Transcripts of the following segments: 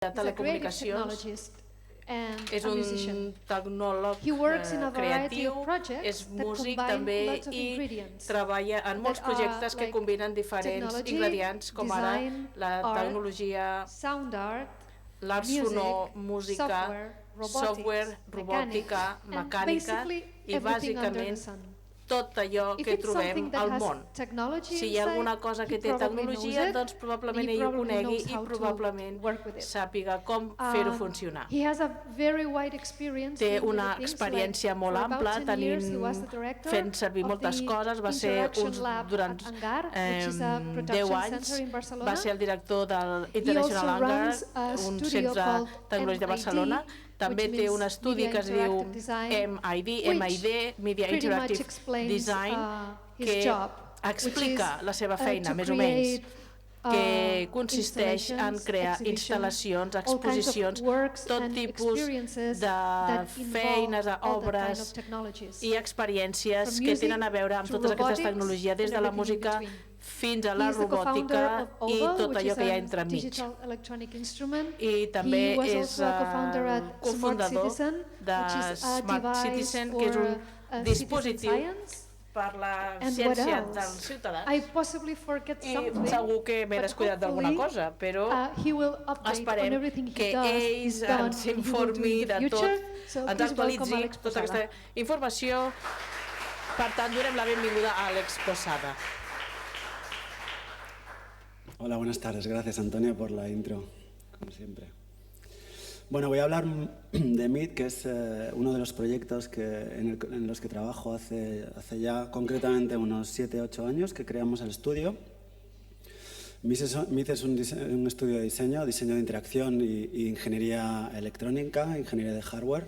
de telecomunicacions, és un tecnòleg creatiu, és músic també i treballa en molts projectes que combinen diferents ingredients, com ara la tecnologia, l'art sonor, música, software, robòtica, mecànica i bàsicament tot allò que trobem al món. Si hi ha alguna cosa que té tecnologia, doncs probablement ell ho conegui i probablement sàpiga com fer-ho funcionar. Té una experiència molt ampla, fent servir moltes coses, va ser durant 10 anys, va ser el director del International Hangar, un centre tecnològic de Barcelona. També té un estudi que es diu MID, Media Interactive Design, que explica la seva feina, més o menys, que consisteix en crear instal·lacions, exposicions, tot tipus de feines, obres i experiències que tenen a veure amb totes aquestes tecnologies, des de la música fins a la robòtica i tot allò que hi ha entremig. I també és cofundador de Smart Citizen, que és un dispositiu per la ciència dels ciutadans. I segur que m'he descuidat d'alguna cosa, però esperem que ells ens informi de tot, ens actualitzi tota aquesta informació. Per tant, donem la benvinguda a Àlex Posada. Hola, buenas tardes. Gracias, Antonia, por la intro, como siempre. Bueno, voy a hablar de MIT, que es uno de los proyectos en los que trabajo hace ya concretamente unos 7-8 años que creamos el estudio. MIT es un estudio de diseño de interacción y ingeniería electrónica, ingeniería de hardware.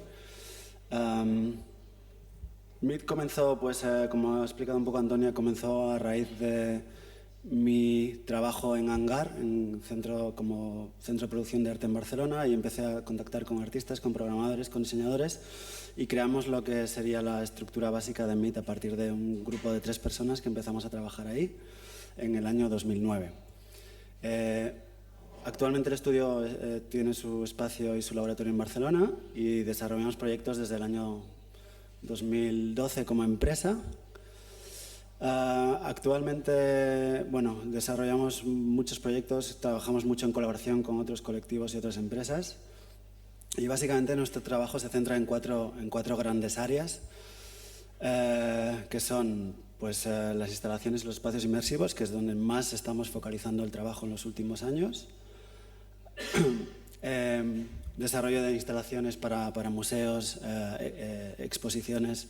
MIT comenzó, pues, como ha explicado un poco Antonia, comenzó a raíz de mi trabajo en Hangar, como centro de producción de arte en Barcelona, y empecé a contactar con artistas, con programadores, con diseñadores, y creamos lo que sería la estructura básica de MIT a partir de un grupo de 3 personas que empezamos a trabajar ahí en el año 2009. Actualmente el estudio tiene su espacio y su laboratorio en Barcelona y desarrollamos proyectos desde el año 2012 como empresa. Actualmente, bueno, desarrollamos muchos proyectos, trabajamos mucho en colaboración con otros colectivos y otras empresas, y básicamente nuestro trabajo se centra en cuatro grandes áreas, que son, pues, las instalaciones y los espacios inmersivos, que es donde más estamos focalizando el trabajo en los últimos años. Desarrollo de instalaciones para museos, exposiciones,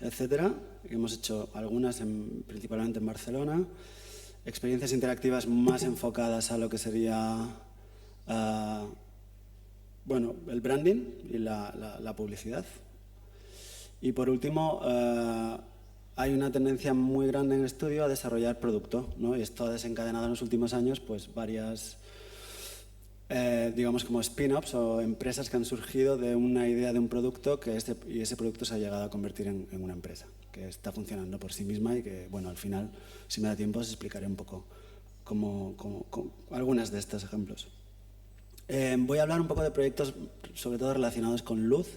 etcétera. Hemos hecho algunas principalmente en Barcelona. Experiencias interactivas más enfocadas a lo que sería bueno, el branding y la publicidad. Y por último, hay una tendencia muy grande en el estudio a desarrollar producto, ¿no? Y esto ha desencadenado en los últimos años pues varias digamos como spin-offs o empresas que han surgido de una idea de un producto y ese producto se ha llegado a convertir en una empresa que está funcionando por sí misma y que, bueno, al final, si me da tiempo, os explicaré un poco algunas de estos ejemplos. Voy a hablar un poco de proyectos sobre todo relacionados con luz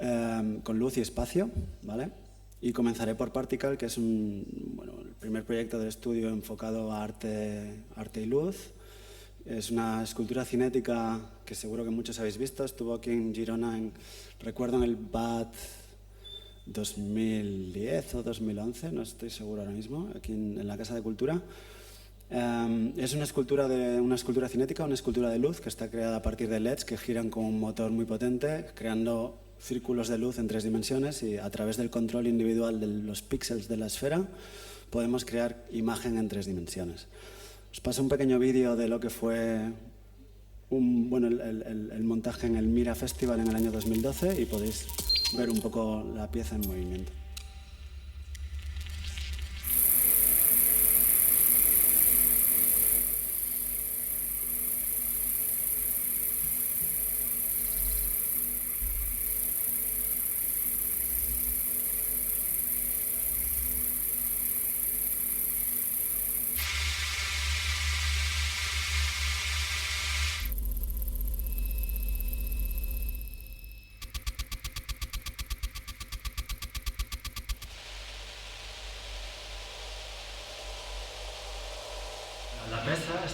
y espacio, ¿vale? Y comenzaré por Particle, que es el primer proyecto de estudio enfocado a arte y luz. Es una escultura cinética que seguro que muchos habéis visto. Estuvo aquí en Girona, recuerdo en el BAT 2010 o 2011, no estoy seguro ahora mismo, aquí en la Casa de Cultura. Es una escultura cinética, una escultura de luz que está creada a partir de LEDs que giran con un motor muy potente, creando círculos de luz en 3 dimensiones, y a través del control individual de los píxeles de la esfera podemos crear imagen en 3 dimensiones. Os paso un pequeño vídeo de lo que fue el montaje en el Mira Festival en el año 2012 y podéis ver un poco la pieza en movimiento.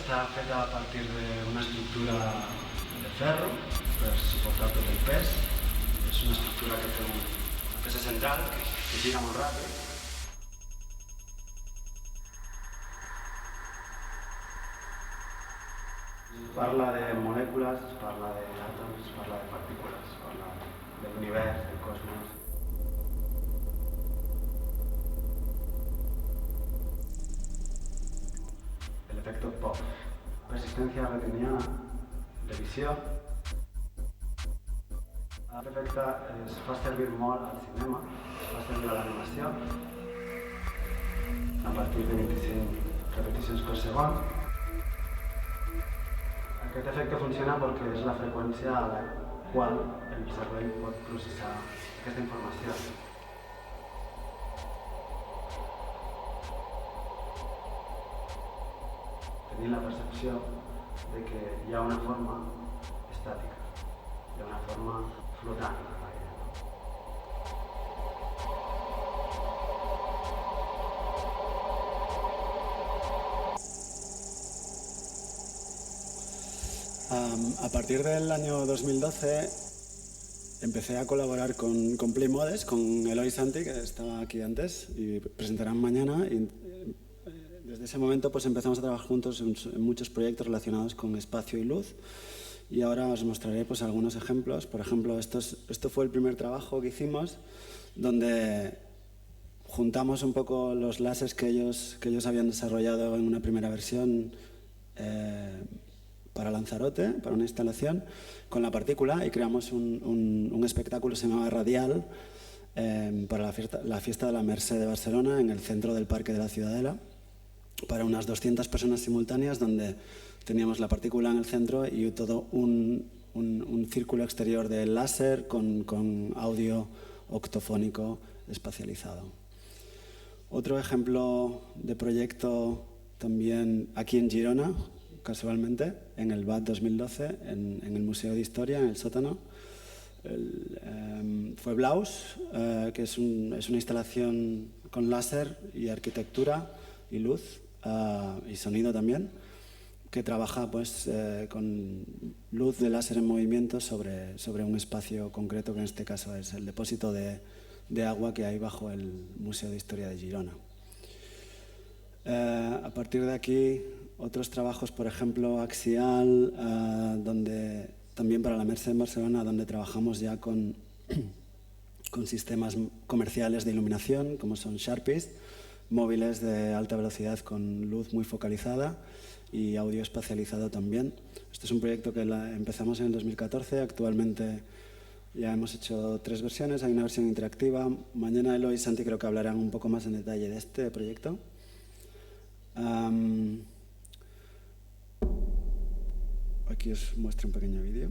està feta a partir d'una estructura de ferro per suportar tot el pes. És una estructura que té una peça central que gira molt ràpid. Es parla de molècules, es parla d'àtoms, es parla de partícules, es parla de l'univers, del cosmos. El efecte POF, persistència retiniana, revisió. Aquest efecte es fa servir molt al cinema, es fa servir a l'animació, a partir de 25 repeticions per segon. Aquest efecte funciona perquè és la freqüència a la qual el cervell pot processar aquesta informació. Tenir la percepció de que hi ha una forma estàtica, hi ha una forma flotant a l'aire. A partir del año 2012 empecé a colaborar con Play Modes, con Eloy y Santi, que estaba aquí antes y presentarán mañana. Y desde ese momento pues empezamos a trabajar juntos en muchos proyectos relacionados con espacio y luz. Y ahora os mostraré pues algunos ejemplos. Por ejemplo, esto fue el primer trabajo que hicimos, donde juntamos un poco los láseres que ellos habían desarrollado en una primera versión para Lanzarote, para una instalación, con la partícula, y creamos un espectáculo que se llamaba Radial para la fiesta de la Mercè de Barcelona, en el centro del Parque de la Ciudadela, para unas 200 personas simultáneas, donde teníamos la partícula en el centro y todo un círculo exterior de láser con audio octofónico espacializado. Otro ejemplo de proyecto también aquí en Girona, casualmente, en el BAT 2012, en el Museo de Historia, en el sótano. Fue Blaus, que es una instalación con láser y arquitectura y luz y sonido también, que trabaja pues, con luz de láser en movimiento sobre un espacio concreto, que en este caso es el depósito de agua que hay bajo el Museo de Historia de Girona. A partir de aquí, otros trabajos, por ejemplo, Axial, donde también para la Mercè en Barcelona, donde trabajamos ya con sistemas comerciales de iluminación, como son Sharpies, móviles de alta velocidad con luz muy focalizada y audio espacializado también. Este es un proyecto que empezamos en el 2014, actualmente ya hemos hecho 3 versiones, hay una versión interactiva. Mañana Eloy y Santi creo que hablarán un poco más en detalle de este proyecto. Aquí os muestro un pequeño vídeo.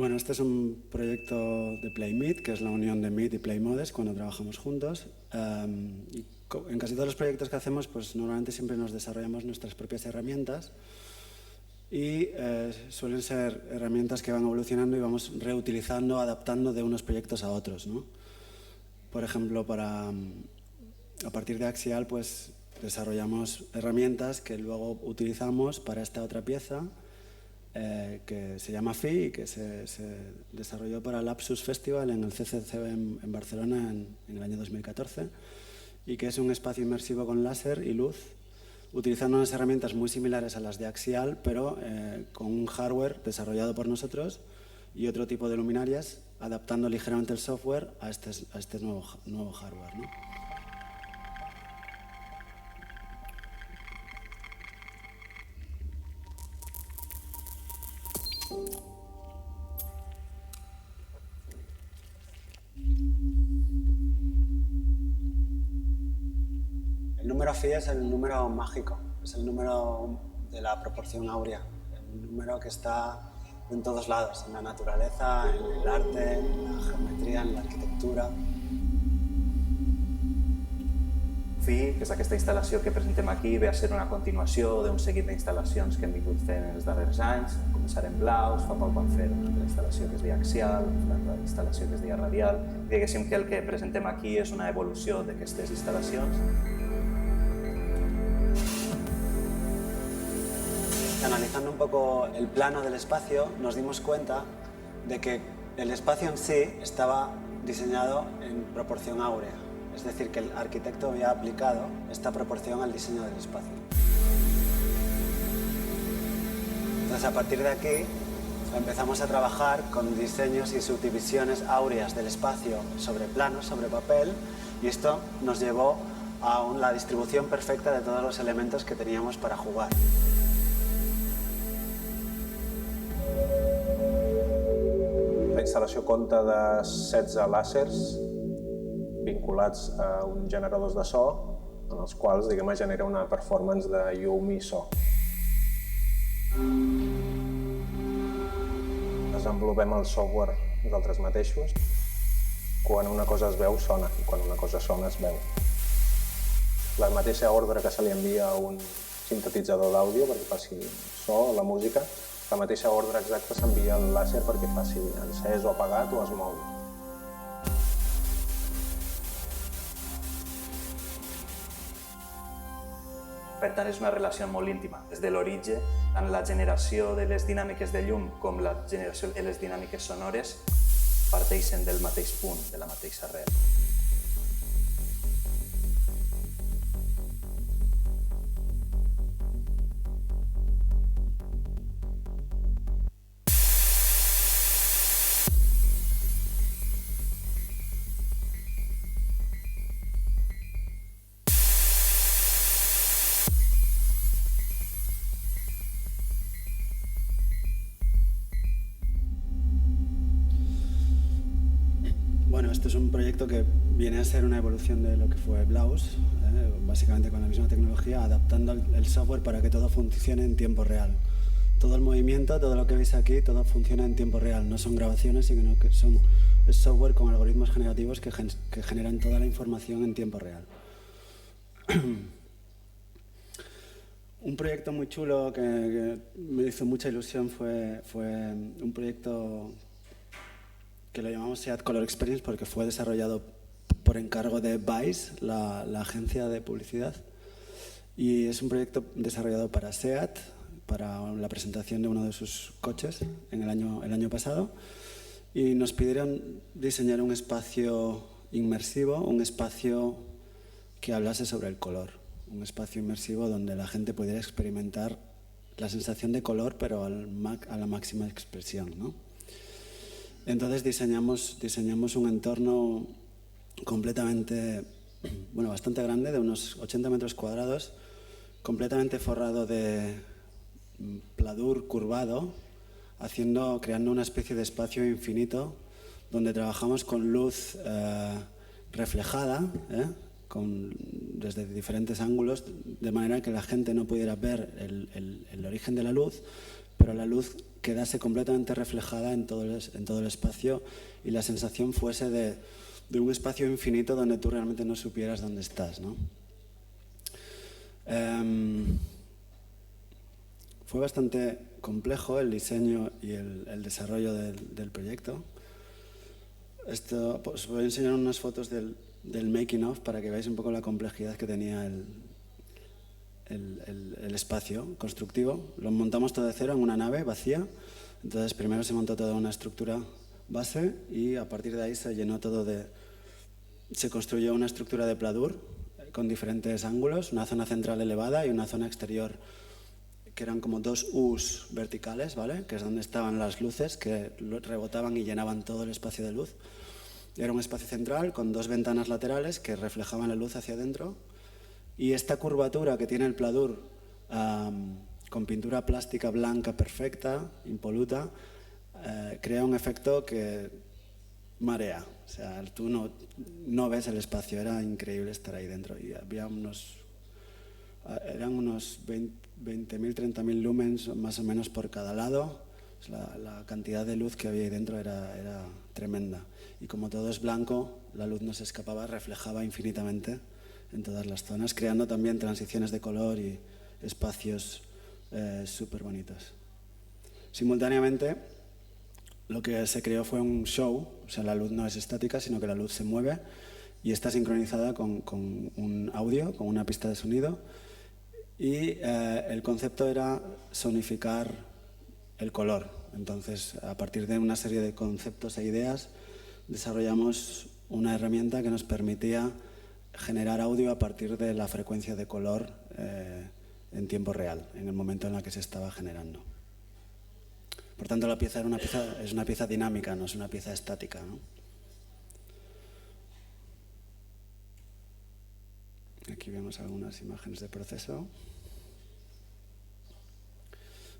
Bueno, este es un proyecto de PlayMeet, que es la unión de Meet y PlayModes cuando trabajamos juntos. Y en casi todos los proyectos que hacemos, pues normalmente siempre nos desarrollamos nuestras propias herramientas y suelen ser herramientas que van evolucionando y vamos reutilizando, adaptando de unos proyectos a otros, ¿no? Por ejemplo, a partir de Axial, pues desarrollamos herramientas que luego utilizamos para esta otra pieza que se llama FI y que se desarrolló para el Lapsus Festival en el CCCB en Barcelona en el año 2014 y que es un espacio inmersivo con láser y luz utilizando unas herramientas muy similares a las de Axial pero con un hardware desarrollado por nosotros y otro tipo de luminarias adaptando ligeramente el software a este nuevo hardware, ¿no? El número phi es el número mágico, es el número de la proporción áurea, el número que está en todos lados, en la naturaleza, en el arte, en la geometría, en la arquitectura. FI, que és aquesta instal·lació que presentem aquí, ve a ser una continuació d'un seguit d'instal·lacions que hem vingut fent en els darrers anys. Començarem blaus, fa poc vam fer una altra instal·lació que es deia axial, una altra instal·lació que es deia radial. Diguéssim que el que presentem aquí és una evolució d'aquestes instal·lacions. Analizando un poco el plano del espacio, nos dimos cuenta de que el espacio en sí estaba diseñado en proporción áurea. Es decir, que el arquitecto había aplicado esta proporción al diseño del espacio. Entonces, a partir de aquí, empezamos a trabajar con diseños y subdivisiones áureas del espacio sobre planos, sobre papel, y esto nos llevó a la distribución perfecta de todos los elementos que teníamos para jugar. La instal·lació compta de 16 làsers vinculats a uns generadors de so en els quals genera una performance de llum i so. Desenvolupem el software nosaltres mateixos. Quan una cosa es veu, sona, i quan una cosa sona, es veu. La mateixa ordre que se li envia a un sintetitzador d'àudio perquè faci so, la música, la mateixa ordre exacta s'envia al làser perquè faci encès o apagat o es mou. Per tant, és una relació molt íntima. Des de l'origen, tant la generació de les dinàmiques de llum com la generació de les dinàmiques sonores parteixen del mateix punt, de la mateixa arrel. Bueno, esto es un proyecto que viene a ser una evolución de lo que fue Blaus, básicamente con la misma tecnología, adaptando el software para que todo funcione en tiempo real. Todo el movimiento, todo lo que veis aquí, todo funciona en tiempo real. No son grabaciones, sino que es software con algoritmos generativos que generan toda la información en tiempo real. Un proyecto muy chulo que me hizo mucha ilusión fue un proyecto que lo llamamos SEAT Color Experience porque fue desarrollado por encargo de Vice, la agencia de publicidad. Y es un proyecto desarrollado para SEAT, para la presentación de uno de sus coches en el año pasado. Y nos pidieron diseñar un espacio inmersivo, un espacio que hablase sobre el color. Un espacio inmersivo donde la gente pudiera experimentar la sensación de color, pero a la máxima expresión, ¿no? Entonces diseñamos un entorno completamente, bueno, bastante grande, de unos 80 metros cuadrados, completamente forrado de pladur curvado, creando una especie de espacio infinito donde trabajamos con luz reflejada, desde diferentes ángulos, de manera que la gente no pudiera ver el origen de la luz, pero la luz quedase completamente reflejada en todo el espacio y la sensación fuese de un espacio infinito donde tú realmente no supieras dónde estás, ¿no? Fue bastante complejo el diseño y el desarrollo del proyecto. Os voy a enseñar unas fotos del making of para que veáis un poco la complejidad que tenía el espacio constructivo. Lo montamos todo de cero en una nave vacía. Entonces primero se montó toda una estructura base y a partir de ahí se construyó una estructura de pladur con diferentes ángulos, una zona central elevada y una zona exterior que eran como dos U's verticales, ¿vale? Que es donde estaban las luces que rebotaban y llenaban todo el espacio de luz. Era un espacio central con dos ventanas laterales que reflejaban la luz hacia adentro. Y esta curvatura que tiene el pladur con pintura plástica blanca perfecta, impoluta, crea un efecto que marea. O sea, tú no ves el espacio, era increíble estar ahí dentro. Y eran unos 20.000, 30.000 lumens más o menos por cada lado. La cantidad de luz que había ahí dentro era tremenda. Y como todo es blanco, la luz no se escapaba, reflejaba infinitamente en todas las zonas, creando también transiciones de color y espacios súper bonitos. Simultáneamente, lo que se creó fue un show, o sea, la luz no es estática, sino que la luz se mueve y está sincronizada con un audio, con una pista de sonido. Y el concepto era sonificar el color. Entonces, a partir de una serie de conceptos e ideas, desarrollamos una herramienta que nos permitía generar audio a partir de la frecuencia de color en tiempo real, en el momento en el que se estaba generando. Por tanto, la pieza es una pieza dinámica, no es una pieza estática, ¿no? Aquí vemos algunas imágenes de proceso.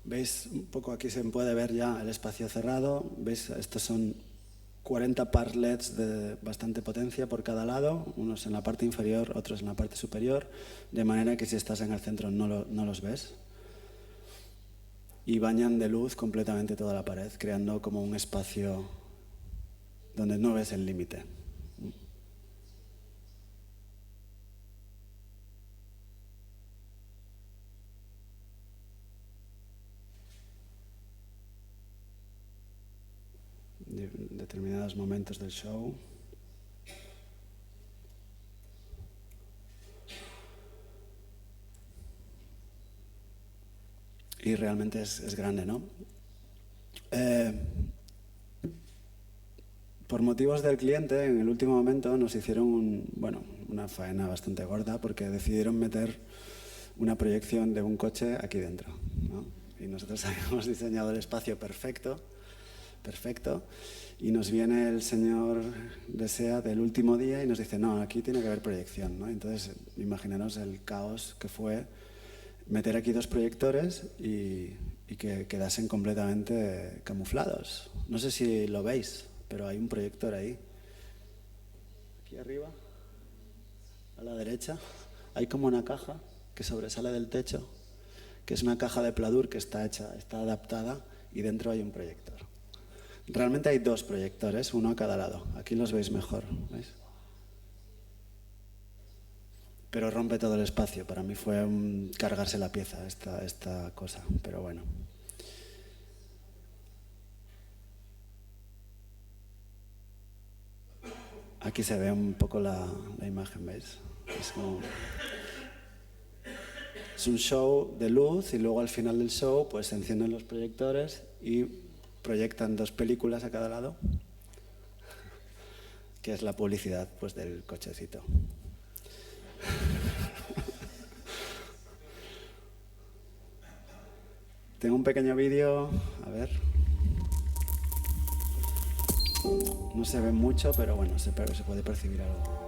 ¿Veis? Un poco aquí se puede ver ya el espacio cerrado. ¿Veis? Estos son 40 par LEDs de bastante potencia por cada lado, unos en la parte inferior, otros en la parte superior, de manera que si estás en el centro no los ves. Y bañan de luz completamente toda la pared, creando como un espacio donde no ves el límite. Determinados momentos del show. Y realmente es grande, ¿no? Por motivos del cliente, en el último momento nos hicieron una faena bastante gorda porque decidieron meter una proyección de un coche aquí dentro, ¿no? Y nosotros habíamos diseñado el espacio perfecto, y nos viene el señor de SEAT del último día y nos dice, no, aquí tiene que haber proyección, ¿no? Entonces, imaginaros el caos que fue meter aquí dos proyectores y que quedasen completamente camuflados. No sé si lo veis, pero hay un proyector ahí. Aquí arriba, a la derecha, hay como una caja que sobresale del techo, que es una caja de pladur que está adaptada y dentro hay un proyector. Realmente hay dos proyectores, uno a cada lado. Aquí los veis mejor, ¿veis? Pero rompe todo el espacio. Para mí fue cargarse la pieza esta cosa, pero bueno. Aquí se ve un poco la imagen, ¿veis? Es un show de luz y luego al final del show pues se encienden los proyectores y proyectan dos películas a cada lado, que es la publicidad pues del cochecito. Tengo un pequeño vídeo, a ver. No se ve mucho, pero bueno, se puede percibir algo.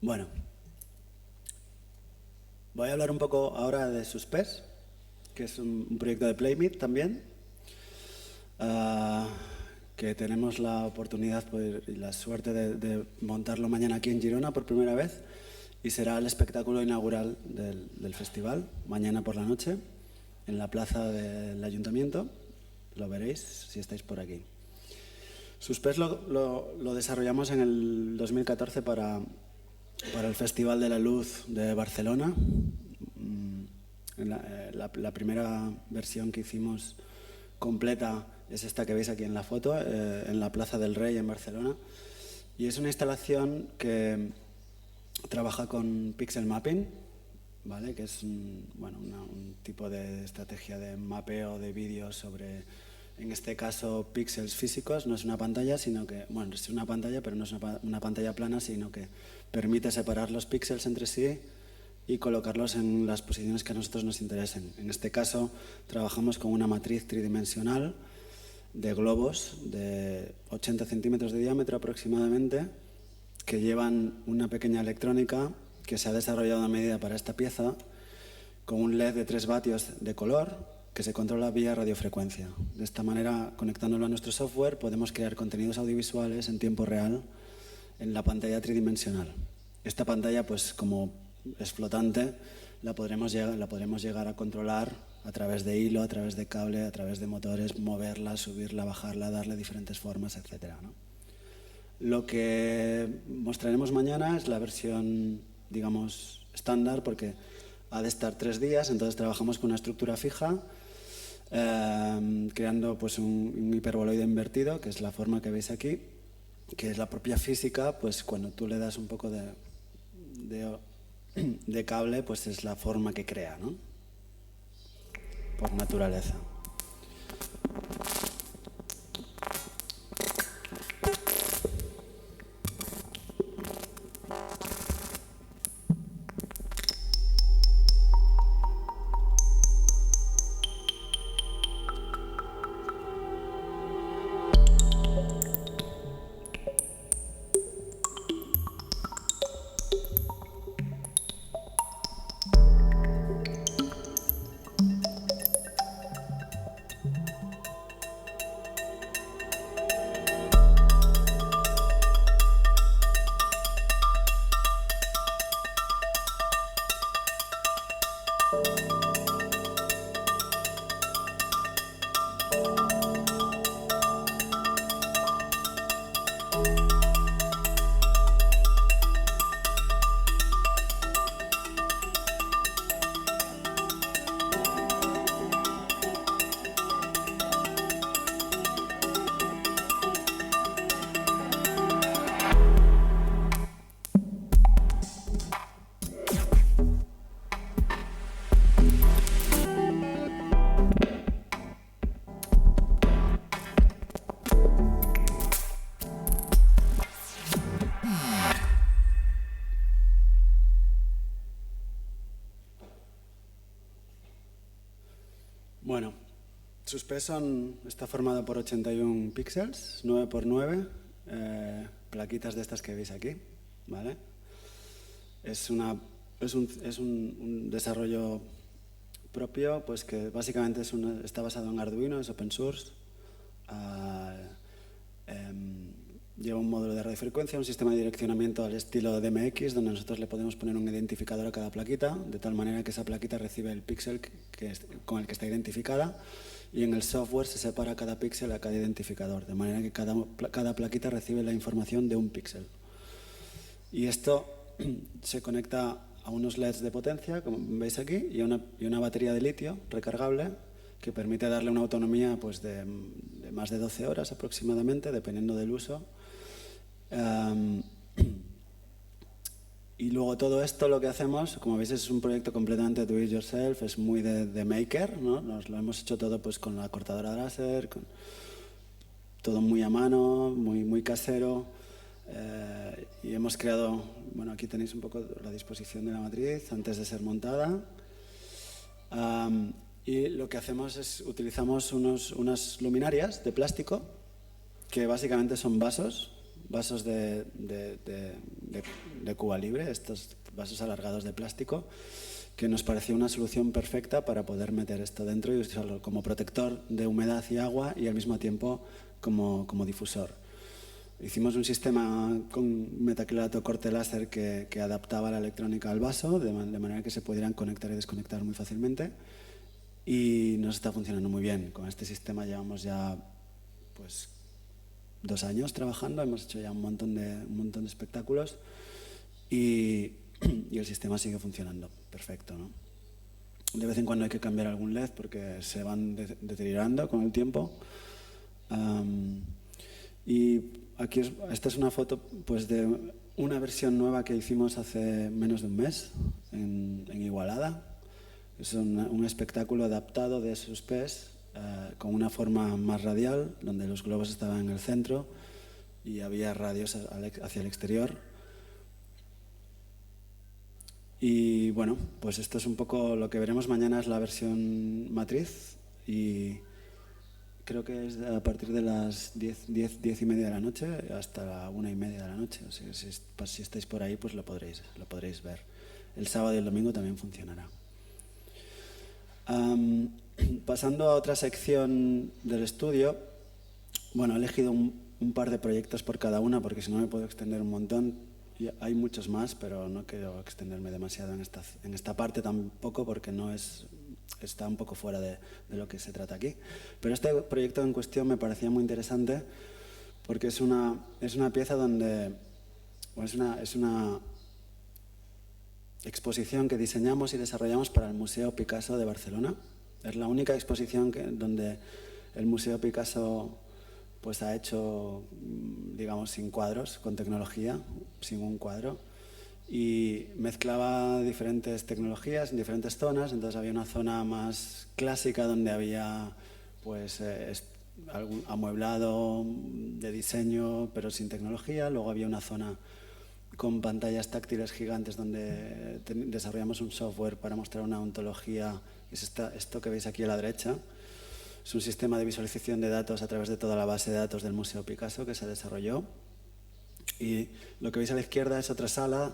Bueno, voy a hablar un poco ahora de Suspés, que es un proyecto de Playmate también, que tenemos la oportunidad y la suerte de montarlo mañana aquí en Girona por primera vez, y será el espectáculo inaugural del festival, mañana por la noche, en la plaza del Ayuntamiento. Lo veréis si estáis por aquí. Suspés lo desarrollamos en el 2014 para el Festival de la Luz de Barcelona. La primera versión que hicimos completa es esta que veis aquí en la foto, en la Plaza del Rey en Barcelona. Y es una instalación que trabaja con pixel mapping, ¿vale? Que es un tipo de estrategia de mapeo de vídeos sobre, en este caso, píxeles físicos. No es una pantalla, sino que, bueno, es una pantalla, pero no es una pantalla plana, sino que permite separar los píxeles entre sí y colocarlos en las posiciones que a nosotros nos interesen. En este caso, trabajamos con una matriz tridimensional de globos de 80 centímetros de diámetro aproximadamente, que llevan una pequeña electrónica que se ha desarrollado a medida para esta pieza, con un LED de 3 vatios de color que se controla vía radiofrecuencia. De esta manera, conectándolo a nuestro software, podemos crear contenidos audiovisuales en tiempo real en la pantalla tridimensional. Esta pantalla, pues como es flotante, la podremos llegar a controlar a través de hilo, a través de cable, a través de motores, moverla, subirla, bajarla, darle diferentes formas, etc., ¿no? Lo que mostraremos mañana es la versión, digamos, estándar, porque ha de estar 3 días, entonces trabajamos con una estructura fija, creando pues un hiperboloide invertido, que es la forma que veis aquí, que es la propia física, pues cuando tú le das un poco de cable, pues es la forma que crea, ¿no? Por naturaleza. Bueno, Suspés está formado por 81 píxeles, 9 por 9, plaquitas de estas que veis aquí, ¿vale? Es un desarrollo propio, pues que básicamente está basado en Arduino, es open source, lleva un módulo de radiofrecuencia, un sistema de direccionamiento al estilo de DMX, donde nosotros le podemos poner un identificador a cada plaquita, de tal manera que esa plaquita recibe el píxel con el que está identificada, y en el software se separa cada píxel a cada identificador, de manera que cada plaquita recibe la información de un píxel. Y esto se conecta a unos LEDs de potencia, como veis aquí, y una batería de litio recargable, que permite darle una autonomía pues, de más de 12 horas aproximadamente, dependiendo del uso. Y luego todo esto lo que hacemos, como veis, es un proyecto completamente do it yourself, es muy de maker, ¿no? Nos lo hemos hecho todo pues, con la cortadora láser, todo muy a mano, muy casero. Y hemos creado, bueno, aquí tenéis un poco la disposición de la matriz antes de ser montada. Y lo que hacemos es utilizamos unas luminarias de plástico que básicamente son vasos, vasos de Cuba Libre, estos vasos alargados de plástico, que nos parecía una solución perfecta para poder meter esto dentro y usarlo como protector de humedad y agua y al mismo tiempo como difusor. Hicimos un sistema con metacrilato corte láser que adaptaba la electrónica al vaso de manera que se pudieran conectar y desconectar muy fácilmente y nos está funcionando muy bien. Con este sistema llevamos ya pues 2 años trabajando, hemos hecho ya un montón de espectáculos y el sistema sigue funcionando perfecto, ¿no? De vez en cuando hay que cambiar algún LED porque se van deteriorando con el tiempo. Y aquí esta es una foto pues, de una versión nueva que hicimos hace menos de un mes en Igualada. Es un espectáculo adaptado de Suspés con una forma más radial, donde los globos estaban en el centro y había radios hacia el exterior. Y bueno, pues esto es un poco lo que veremos mañana, es la versión matriz y creo que es a partir de las 10:30 de la noche hasta la 1:30 de la noche. O sea, si estáis por ahí, pues lo podréis ver. El sábado y el domingo también funcionará. Pasando a otra sección del estudio, bueno, he elegido un par de proyectos por cada una porque si no me puedo extender un montón. Hay muchos más, pero no quiero extenderme demasiado en esta parte tampoco porque está un poco fuera de lo que se trata aquí. Pero este proyecto en cuestión me parecía muy interesante porque es una pieza donde es una exposición que diseñamos y desarrollamos para el Museo Picasso de Barcelona. Es la única exposición donde el Museo Picasso pues ha hecho, digamos, sin cuadros, con tecnología, sin un cuadro, y mezclaba diferentes tecnologías en diferentes zonas. Entonces había una zona más clásica donde había pues algún amueblado de diseño pero sin tecnología. Luego había una zona con pantallas táctiles gigantes donde desarrollamos un software para mostrar una ontología. Es esto que veis aquí a la derecha. Es un sistema de visualización de datos a través de toda la base de datos del Museo Picasso que se desarrolló. Y lo que veis a la izquierda es otra sala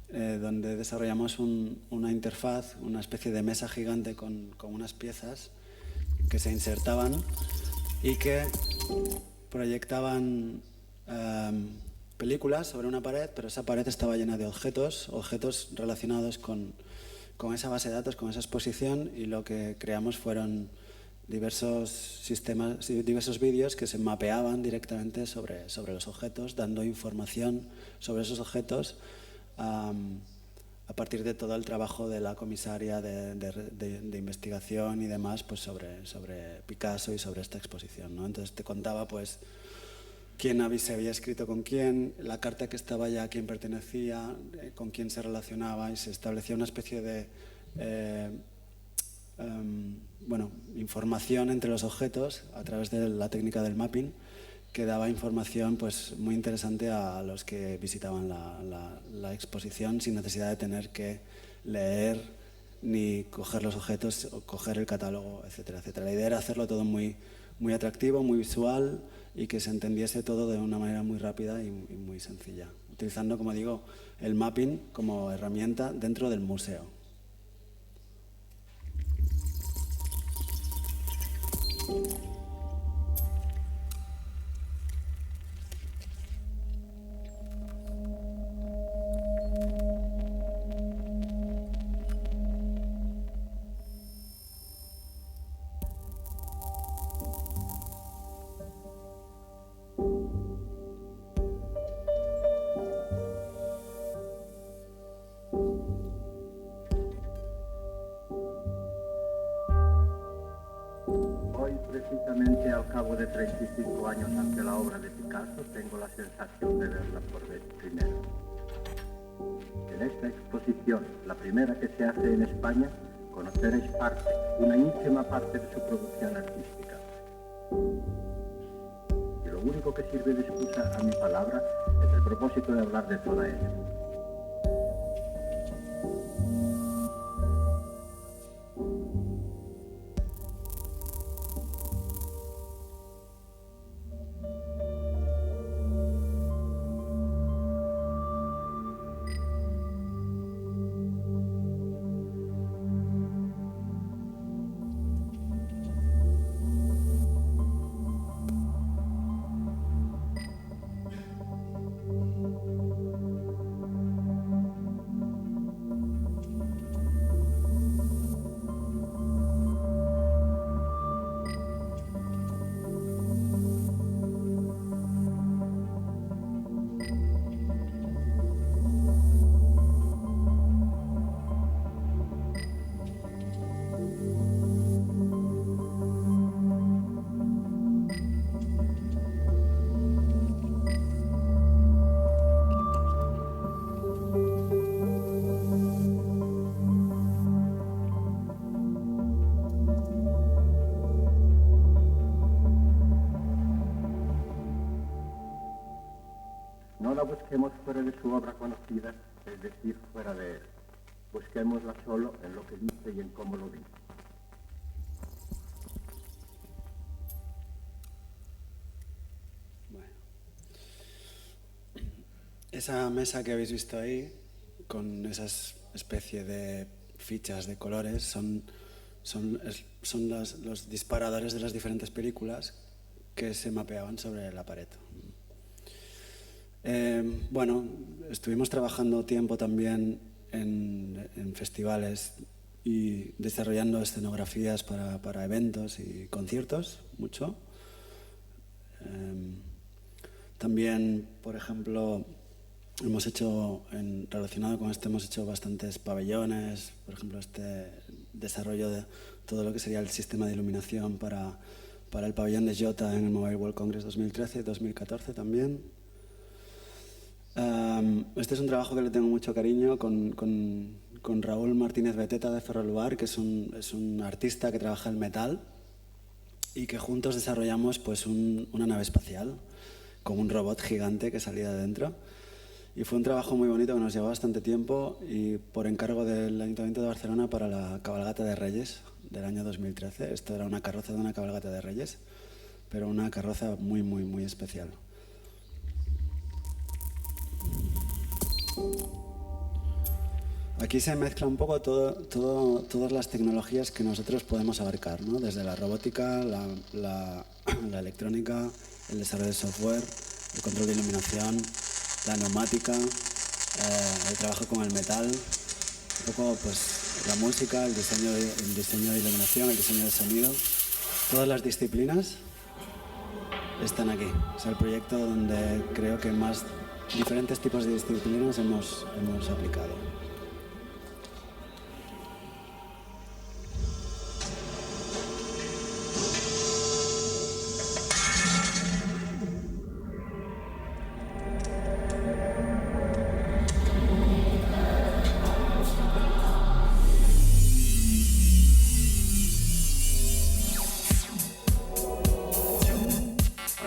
donde desarrollamos una interfaz, una especie de mesa gigante con unas piezas que se insertaban y que proyectaban películas sobre una pared, pero esa pared estaba llena de objetos relacionados con esa base de datos, con esa exposición, y lo que creamos fueron diversos vídeos que se mapeaban directamente sobre los objetos, dando información sobre esos objetos a partir de todo el trabajo de la comisaria de investigación y demás pues sobre Picasso y sobre esta exposición, ¿no? Entonces te contaba pues quién se había escrito con quién, la carta que estaba ya a quién pertenecía, con quién se relacionaba, y se establecía una especie de información entre los objetos a través de la técnica del mapping, que daba información pues muy interesante a los que visitaban la exposición sin necesidad de tener que leer ni coger los objetos o coger el catálogo, etcétera, etcétera. La idea era hacerlo todo muy, muy atractivo, muy visual y que se entendiese todo de una manera muy rápida y muy sencilla, utilizando, como digo, el mapping como herramienta dentro del museo. Precisamente al cabo de 35 años ante la obra de Picasso, tengo la sensación de verla por vez primera. En esta exposición, la primera que se hace en España, conoceréis una ínfima parte de su producción artística. Y lo único que sirve de excusa a mi palabra es el propósito de hablar de toda ella. busquemos fuera de su obra conocida, es decir, fuera de él. Busquémosla solo en lo que dice y en cómo lo dice. Bueno. Esa mesa que habéis visto ahí, con esas especie de fichas de colores, son los disparadores de las diferentes películas que se mapeaban sobre la pared. Bueno, estuvimos trabajando tiempo también en festivales y desarrollando escenografías para eventos y conciertos, mucho. También, por ejemplo, hemos hecho, relacionado con esto, hemos hecho bastantes pabellones, por ejemplo, este desarrollo de todo lo que sería el sistema de iluminación para el pabellón de Jota en el Mobile World Congress 2013 y 2014 también. Este es un trabajo que le tengo mucho cariño con Raúl Martínez Beteta de Ferroluar, que es un artista que trabaja el metal y que juntos desarrollamos pues una nave espacial con un robot gigante que salía de dentro. Y fue un trabajo muy bonito que nos llevó bastante tiempo y por encargo del Ayuntamiento de Barcelona para la cabalgata de Reyes del año 2013. Esto era una carroza de una cabalgata de Reyes, pero una carroza muy, muy, muy especial. Aquí se mezcla un poco todas las tecnologías que nosotros podemos abarcar, ¿no? Desde la robótica, la electrónica, el desarrollo de software, el control de iluminación, la neumática, el trabajo con el metal, un poco pues la música, el diseño de iluminación, el diseño de sonido. Todas las disciplinas están aquí. Es el proyecto donde creo que más diferentes tipos de disciplinas hemos aplicado.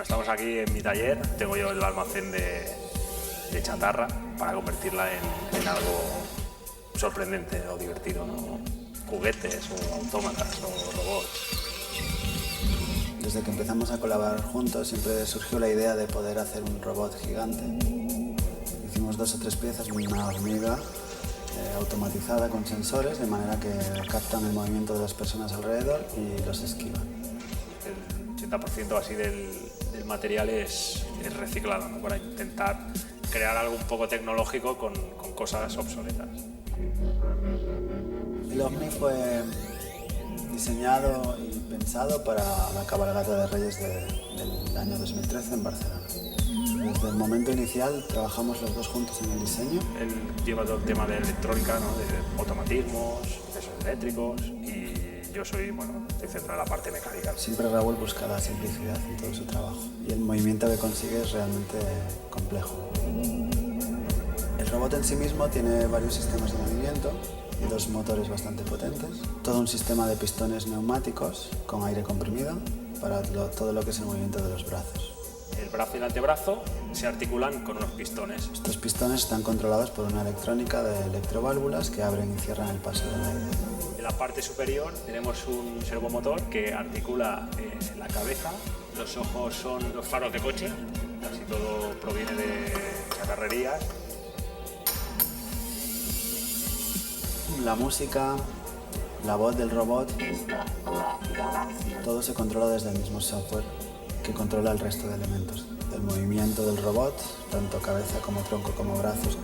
Estamos aquí en mi taller, tengo yo el almacén de chatarra para convertirla en algo sorprendente o divertido, ¿no? Juguetes o autómatas o robots. Desde que empezamos a colaborar juntos siempre surgió la idea de poder hacer un robot gigante. Hicimos 2 o 3 piezas, una hormiga automatizada con sensores, de manera que captan el movimiento de las personas alrededor y los esquivan. El 80% así del material es reciclado, ¿no? Para intentar crear algo un poco tecnológico con cosas obsoletas. El Omni fue diseñado y pensado para la cabalgata de Reyes del año 2013 en Barcelona. Desde el momento inicial trabajamos los dos juntos en el diseño. Él lleva todo el tema de electrónica, ¿no? De automatismos, procesos eléctricos, y yo soy centrado en la parte mecánica. Siempre Raúl busca la simplicidad en todo su trabajo y el movimiento que consigue es realmente complejo. El robot en sí mismo tiene varios sistemas de movimiento y 2 motores bastante potentes. Todo un sistema de pistones neumáticos con aire comprimido para todo lo que es el movimiento de los brazos. El brazo y el antebrazo se articulan con unos pistones. Estos pistones están controlados por una electrónica de electroválvulas que abren y cierran el paso del aire. En la parte superior tenemos un servomotor que articula la cabeza. Los ojos son los faros de coche, casi todo proviene de chatarrerías. La música, la voz del robot, todo se controla desde el mismo software que controla el resto de elementos. El movimiento del robot, tanto cabeza como tronco como brazos,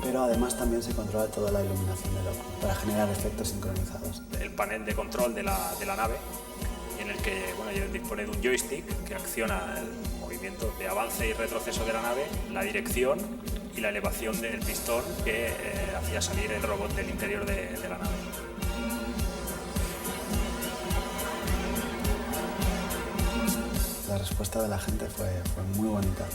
pero además también se controla toda la iluminación del ojo para generar efectos sincronizados. El panel de control de la nave, en el que dispone de un joystick que acciona el movimiento de avance y retroceso de la nave, la dirección y la elevación del pistón que hacía salir el robot del interior de la nave. La respuesta de la gente fue muy bonita.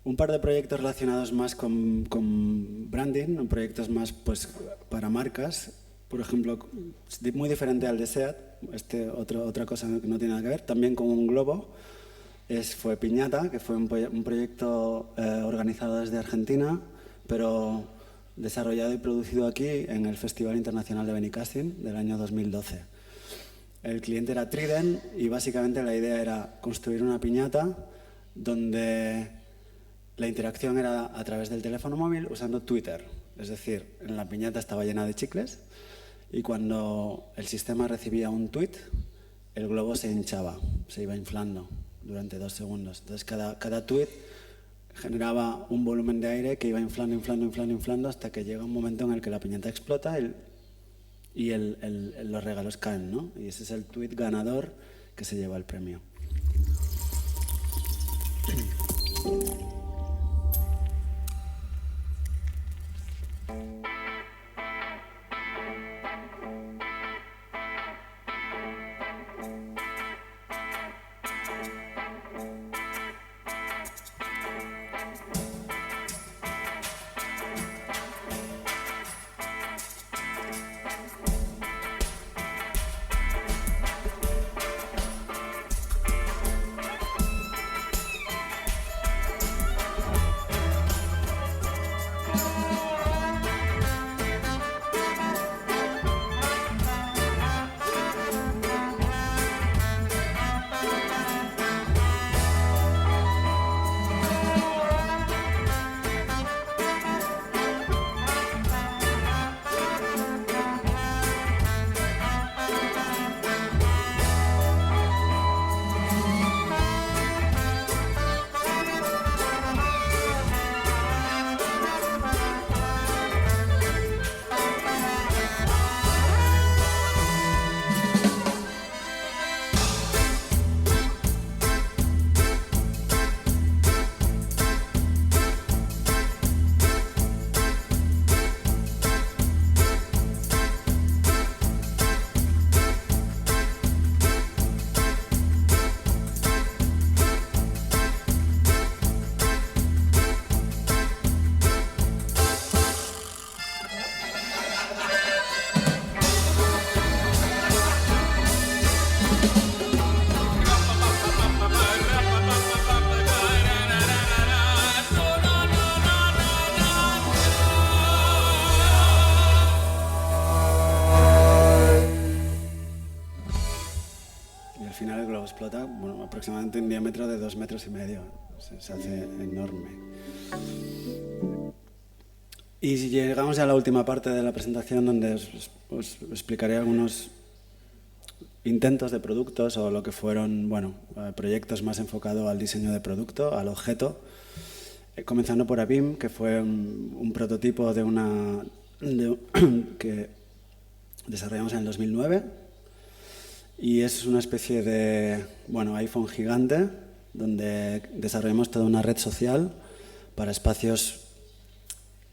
Un par de proyectos relacionados más con branding, proyectos más pues, para marcas. Por ejemplo, muy diferente al de SEAT, otra cosa que no tiene nada que ver, también con un globo, fue Piñata, que fue un proyecto organizado desde Argentina, pero desarrollado y producido aquí en el Festival Internacional de Benicàssim del año 2012. El cliente era Trident y básicamente la idea era construir una piñata donde la interacción era a través del teléfono móvil usando Twitter. Es decir, en la piñata estaba llena de chicles y cuando el sistema recibía un tweet, el globo se hinchaba, se iba inflando durante 2 segundos. Entonces cada tweet generaba un volumen de aire que iba inflando hasta que llega un momento en el que la piñata explota y los regalos caen, ¿no? Y ese es el tweet ganador que se lleva el premio. Explota, bueno, aproximadamente un diámetro de 2,5 metros. Se hace enorme. Y llegamos ya a la última parte de la presentación donde os explicaré algunos intentos de productos o lo que fueron, bueno, proyectos más enfocados al diseño de producto, al objeto. Comenzando por ABIM, que fue un prototipo que desarrollamos en el 2009. Y es una especie de iPhone gigante donde desarrollamos toda una red social para espacios,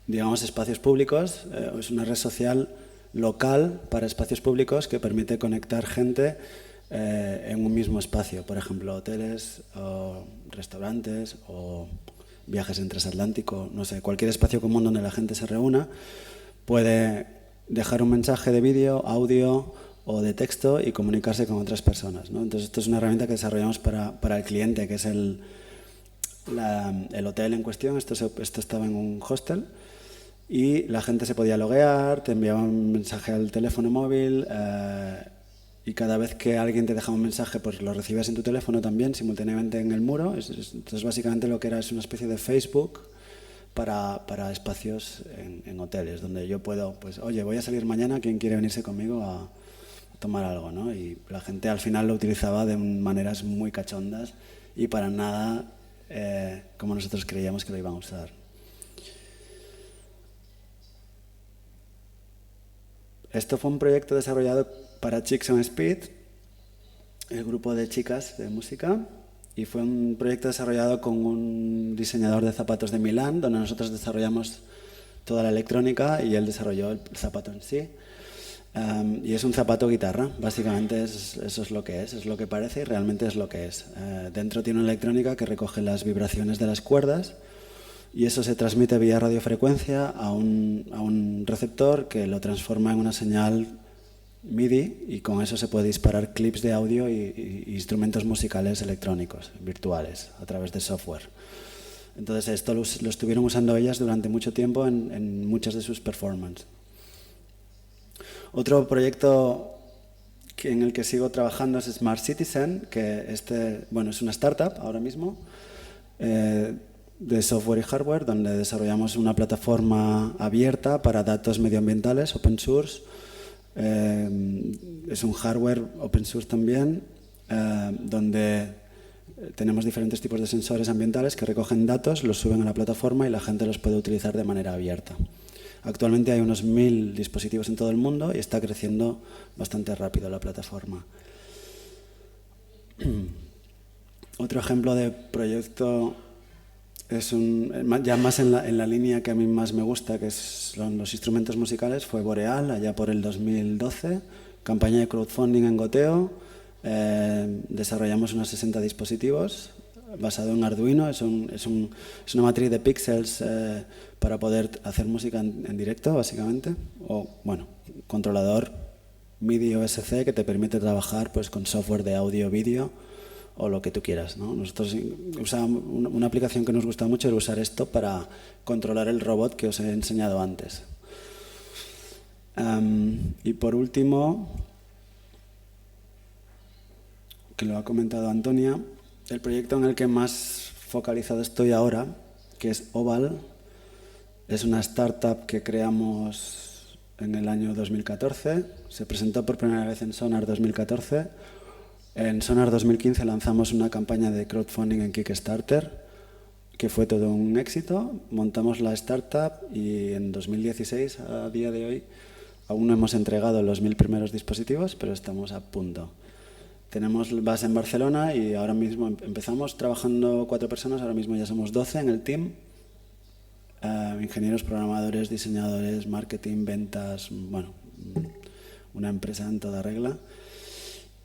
digamos, espacios públicos. Es una red social local para espacios públicos que permite conectar gente en un mismo espacio. Por ejemplo, hoteles, o restaurantes o viajes en transatlántico, no sé, cualquier espacio común donde la gente se reúna puede dejar un mensaje de vídeo, audio o de texto y comunicarse con otras personas, ¿no? Entonces esto es una herramienta que desarrollamos para el cliente, que es el hotel en cuestión. Esto estaba en un hostel y la gente se podía loguear, te enviaba un mensaje al teléfono móvil y cada vez que alguien te dejaba un mensaje pues lo recibías en tu teléfono también simultáneamente en el muro. Entonces básicamente lo que era es una especie de Facebook para espacios en hoteles, donde yo puedo, pues oye, voy a salir mañana, ¿quién quiere venirse conmigo a tomar algo, ¿no? Y la gente al final lo utilizaba de maneras muy cachondas y para nada como nosotros creíamos que lo iban a usar. Esto fue un proyecto desarrollado para Chicks on Speed, el grupo de chicas de música, y fue un proyecto desarrollado con un diseñador de zapatos de Milán, donde nosotros desarrollamos toda la electrónica y él desarrolló el zapato en sí. Y es un zapato guitarra, básicamente eso es lo que parece y realmente es lo que es. Dentro tiene una electrónica que recoge las vibraciones de las cuerdas y eso se transmite vía radiofrecuencia a un receptor que lo transforma en una señal MIDI y con eso se puede disparar clips de audio y instrumentos musicales electrónicos, virtuales, a través de software. Entonces esto lo estuvieron usando ellas durante mucho tiempo en muchas de sus performances. Otro proyecto en el que sigo trabajando es Smart Citizen, que es una startup ahora mismo de software y hardware, donde desarrollamos una plataforma abierta para datos medioambientales, open source. Es un hardware open source también, donde tenemos diferentes tipos de sensores ambientales que recogen datos, los suben a la plataforma y la gente los puede utilizar de manera abierta. Actualmente hay unos 1000 dispositivos en todo el mundo y está creciendo bastante rápido la plataforma. Otro ejemplo de proyecto es ya más en la línea que a mí más me gusta, que son los instrumentos musicales, fue Boreal, allá por el 2012, campaña de crowdfunding en Goteo, desarrollamos unos 60 dispositivos basado en Arduino, es una matriz de píxeles para poder hacer música en directo, básicamente, o, bueno, controlador MIDI OSC que te permite trabajar pues, con software de audio, vídeo o lo que tú quieras, ¿no? Nosotros usábamos una aplicación que nos gusta mucho, era usar esto para controlar el robot que os he enseñado antes. Y por último, que lo ha comentado Antonia, el proyecto en el que más focalizado estoy ahora, que es Oval, es una startup que creamos en el año 2014, se presentó por primera vez en Sonar 2014, en Sonar 2015 lanzamos una campaña de crowdfunding en Kickstarter, que fue todo un éxito, montamos la startup y en 2016, a día de hoy, aún no hemos entregado los 1000 primeros dispositivos, pero estamos a punto. Tenemos base en Barcelona y ahora mismo empezamos trabajando 4 personas, ahora mismo ya somos 12 en el team. Ingenieros, programadores, diseñadores, marketing, ventas, bueno, una empresa en toda regla.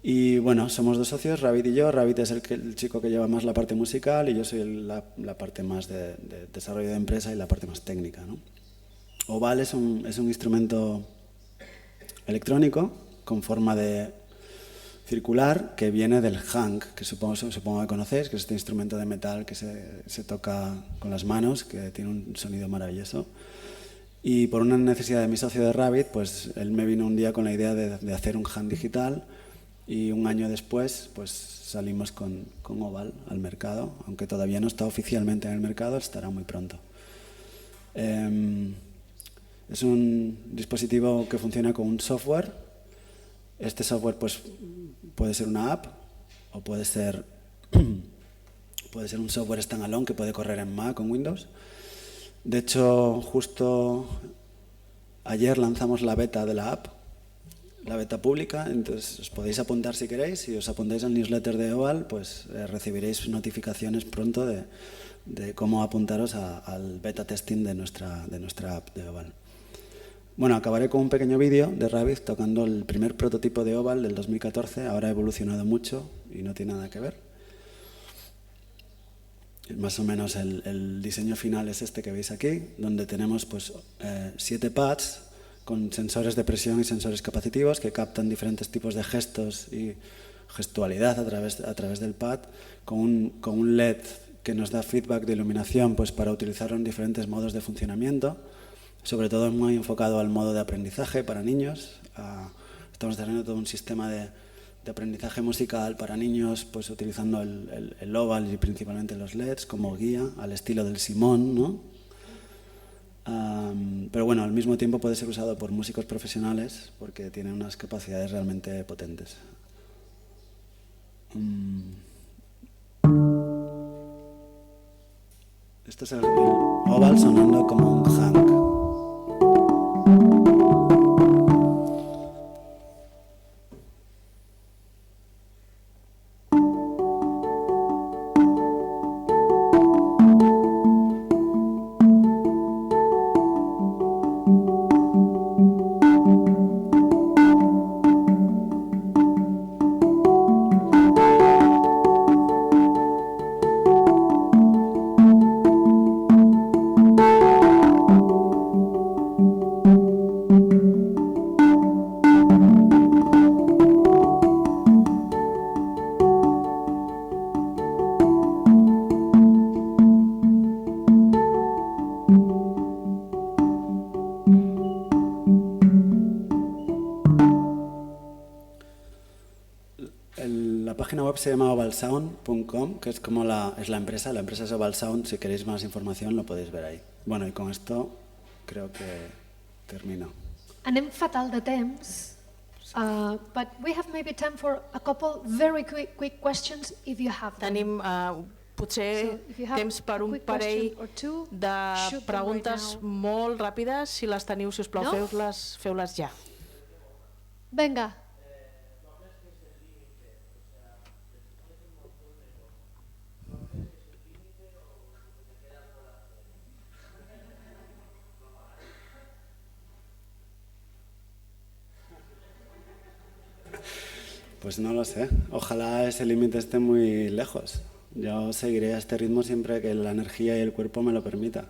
Y bueno, somos 2 socios, Ravid y yo. Ravid es el chico que lleva más la parte musical y yo soy la parte más de desarrollo de empresa y la parte más técnica, ¿no? Oval es un instrumento electrónico con forma de circular que viene del hank, que supongo que conocéis, que es este instrumento de metal que se toca con las manos, que tiene un sonido maravilloso. Y por una necesidad de mi socio de Ravid, pues él me vino un día con la idea de hacer un hank digital y un año después pues salimos con Oval al mercado, aunque todavía no está oficialmente en el mercado, estará muy pronto. Es un dispositivo que funciona con un software. Este software pues, puede ser una app o puede ser un software standalone que puede correr en Mac o en Windows. De hecho, justo ayer lanzamos la beta de la app, la beta pública, entonces os podéis apuntar si queréis. Si os apuntáis al newsletter de Oval, pues recibiréis notificaciones pronto de cómo apuntaros al beta testing de nuestra app de Oval. Bueno, acabaré con un pequeño vídeo de Ravid tocando el primer prototipo de Oval del 2014. Ahora ha evolucionado mucho y no tiene nada que ver. Más o menos el diseño final es este que veis aquí, donde tenemos pues, 7 pads con sensores de presión y sensores capacitivos que captan diferentes tipos de gestos y gestualidad a través del pad, con un LED que nos da feedback de iluminación pues, para utilizarlo en diferentes modos de funcionamiento. Sobre todo muy enfocado al modo de aprendizaje para niños. Estamos desarrollando todo un sistema de aprendizaje musical para niños, pues utilizando el Oval y principalmente los LEDs como guía, al estilo del Simón, ¿no? Pero bueno, al mismo tiempo puede ser usado por músicos profesionales porque tiene unas capacidades realmente potentes. Este es el Oval sonando como un hank. página web se llama ovalsound.com, que es como es la empresa es Ovalsound. Si queréis más información lo podéis ver ahí. Bueno, y con esto creo que termino. Anem fatal de temps, but we have maybe time for a couple very quick questions if you have them. Tenim potser temps per un parell de preguntes molt ràpides. Si les teniu, si us plau, feu-les ja. Venga. Pues no lo sé. Ojalá ese límite esté muy lejos. Yo seguiré a este ritmo siempre que la energía y el cuerpo me lo permita.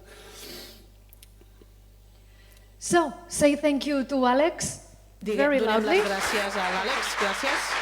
So, say thank you to Alex. Very loudly. Gràcies a l'Àlex. Gràcies.